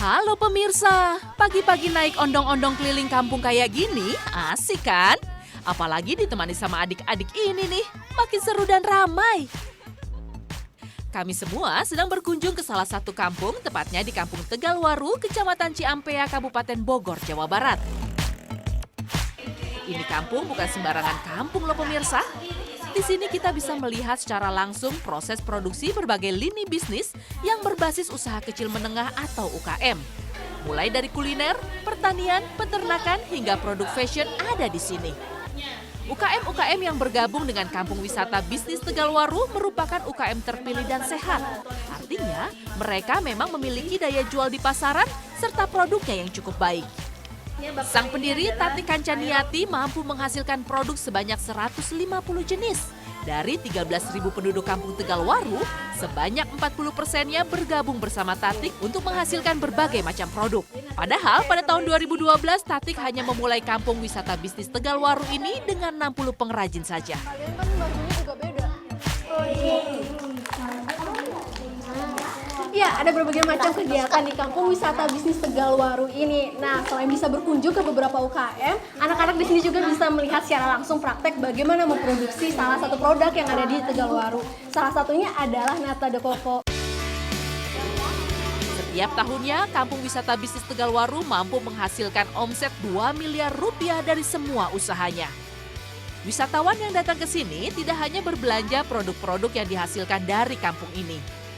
Halo pemirsa, pagi-pagi naik ondong-ondong keliling kampung kayak gini, asik kan? Apalagi ditemani sama adik-adik ini nih, makin seru dan ramai. Kami semua sedang berkunjung ke salah satu kampung, tepatnya di Kampung Tegalwaru, Kecamatan Ciampea, Kabupaten Bogor, Jawa Barat. Ini kampung bukan sembarangan kampung loh pemirsa. Di sini kita bisa melihat secara langsung proses produksi berbagai lini bisnis yang berbasis usaha kecil menengah atau UKM. Mulai dari kuliner, pertanian, peternakan, hingga produk fashion ada di sini. UKM-UKM yang bergabung dengan Kampung Wisata Bisnis Tegalwaru merupakan UKM terpilih dan sehat. Artinya, mereka memang memiliki daya jual di pasaran serta produknya yang cukup baik. Sang pendiri Tati Kancaniati mampu menghasilkan produk sebanyak 150 jenis. Dari 13.000 penduduk Kampung Tegalwaru, sebanyak 40%-nya bergabung bersama Tatik untuk menghasilkan berbagai macam produk. Padahal pada tahun 2012, Tatik hanya memulai Kampung Wisata Bisnis Tegalwaru ini dengan 60 pengrajin saja. Ya, ada berbagai macam kegiatan di Kampung Wisata Bisnis Tegalwaru ini. Nah, selain bisa berkunjung ke beberapa UKM, anak-anak di sini juga bisa melihat secara langsung praktek bagaimana memproduksi salah satu produk yang ada di Tegalwaru. Salah satunya adalah Nata de Coco. Setiap tahunnya, Kampung Wisata Bisnis Tegalwaru mampu menghasilkan omset 2 miliar rupiah dari semua usahanya. Wisatawan yang datang ke sini tidak hanya berbelanja produk-produk yang dihasilkan dari kampung ini,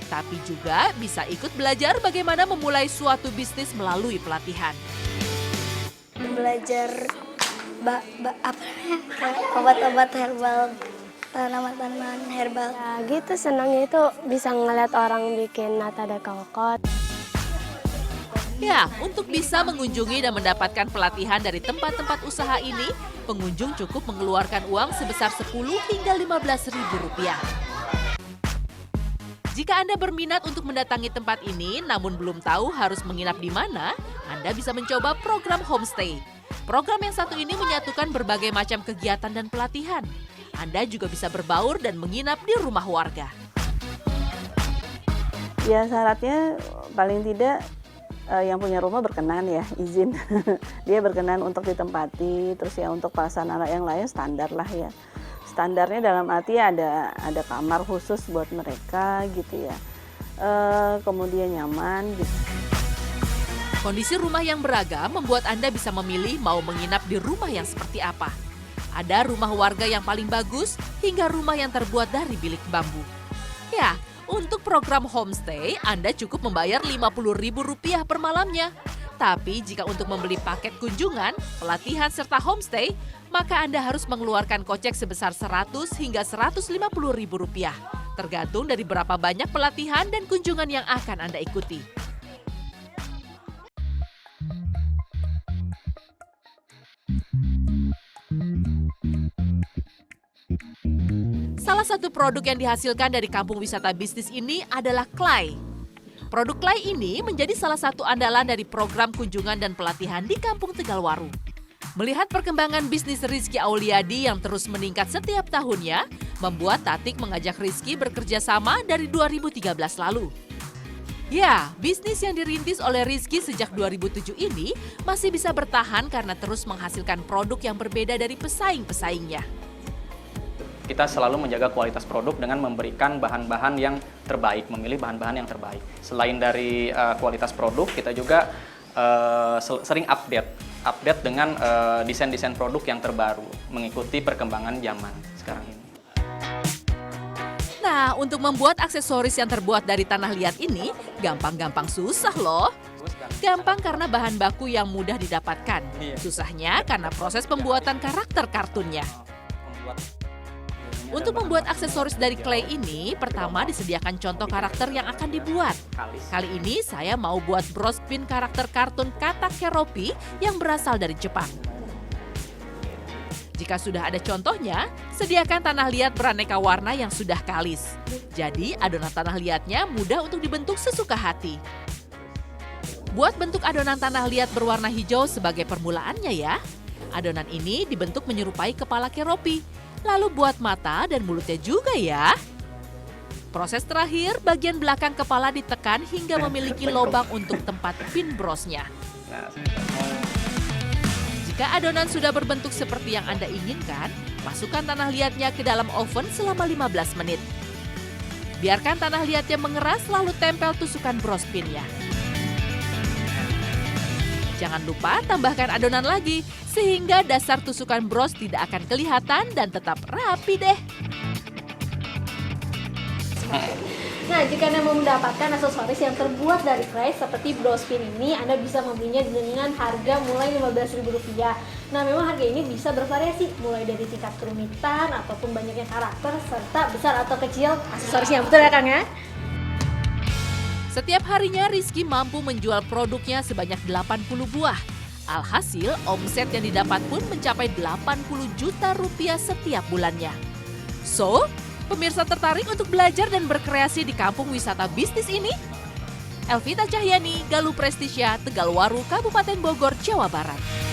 tapi juga bisa ikut belajar bagaimana memulai suatu bisnis melalui pelatihan. Belajar obat-obat herbal, tanaman-tanaman herbal. Ya gitu, senangnya itu bisa ngeliat orang bikin nata de coco. Ya, untuk bisa mengunjungi dan mendapatkan pelatihan dari tempat-tempat usaha ini, pengunjung cukup mengeluarkan uang sebesar 10 hingga 15 ribu rupiah. Jika Anda berminat untuk mendatangi tempat ini namun belum tahu harus menginap di mana, Anda bisa mencoba program homestay. Program yang satu ini menyatukan berbagai macam kegiatan dan pelatihan. Anda juga bisa berbaur dan menginap di rumah warga. Ya syaratnya paling tidak yang punya rumah berkenan ya, izin. Dia berkenan untuk ditempati, terus ya untuk pasangan anak yang lain standar lah ya. Standarnya dalam arti ada kamar khusus buat mereka gitu ya, kemudian nyaman gitu. Kondisi rumah yang beragam membuat Anda bisa memilih mau menginap di rumah yang seperti apa. Ada rumah warga yang paling bagus hingga rumah yang terbuat dari bilik bambu. Ya, untuk program homestay Anda cukup membayar Rp50.000 per malamnya. Tapi jika untuk membeli paket kunjungan, pelatihan serta homestay, maka Anda harus mengeluarkan kocek sebesar Rp100 hingga Rp150.000, tergantung dari berapa banyak pelatihan dan kunjungan yang akan Anda ikuti. Salah satu produk yang dihasilkan dari Kampung Wisata Bisnis ini adalah clay. Produk clay ini menjadi salah satu andalan dari program kunjungan dan pelatihan di Kampung Tegalwaru. Melihat perkembangan bisnis Rizky Auliadi yang terus meningkat setiap tahunnya, membuat Tatik mengajak Rizky bekerja sama dari 2013 lalu. Ya, bisnis yang dirintis oleh Rizky sejak 2007 ini masih bisa bertahan karena terus menghasilkan produk yang berbeda dari pesaing-pesaingnya. Kita selalu menjaga kualitas produk dengan memberikan bahan-bahan yang terbaik, memilih bahan-bahan yang terbaik. Selain dari kualitas produk, kita juga sering update dengan desain-desain produk yang terbaru, mengikuti perkembangan zaman sekarang ini. Nah, untuk membuat aksesoris yang terbuat dari tanah liat ini, gampang-gampang susah loh. Gampang karena bahan baku yang mudah didapatkan. Susahnya karena proses pembuatan karakter kartunnya. Untuk membuat aksesoris dari clay ini, pertama disediakan contoh karakter yang akan dibuat. Kali ini saya mau buat bros pin karakter kartun Kata Keropi yang berasal dari Jepang. Jika sudah ada contohnya, sediakan tanah liat beraneka warna yang sudah kalis. Jadi adonan tanah liatnya mudah untuk dibentuk sesuka hati. Buat bentuk adonan tanah liat berwarna hijau sebagai permulaannya ya. Adonan ini dibentuk menyerupai kepala keropi. Lalu buat mata dan mulutnya juga ya. Proses terakhir, bagian belakang kepala ditekan hingga memiliki lubang untuk tempat pin brosnya. Nah, Jika adonan sudah berbentuk seperti yang Anda inginkan, masukkan tanah liatnya ke dalam oven selama 15 menit. Biarkan tanah liatnya mengeras lalu tempel tusukan bros pinnya. Jangan lupa tambahkan adonan lagi, sehingga dasar tusukan bros tidak akan kelihatan dan tetap rapi deh. Nah, jika Anda mau mendapatkan aksesoris yang terbuat dari clay seperti bros pin ini, Anda bisa membelinya dengan harga mulai Rp15.000. Nah, memang harga ini bisa bervariasi, mulai dari tingkat kerumitan ataupun banyaknya karakter, serta besar atau kecil aksesorisnya. Betul ya, Kang ya? Setiap harinya Rizky mampu menjual produknya sebanyak 80 buah. Alhasil, omset yang didapat pun mencapai 80 juta rupiah setiap bulannya. So, pemirsa tertarik untuk belajar dan berkreasi di kampung wisata bisnis ini? Elvita Cahyani, Galuh Prestisya, Tegalwaru, Kabupaten Bogor, Jawa Barat.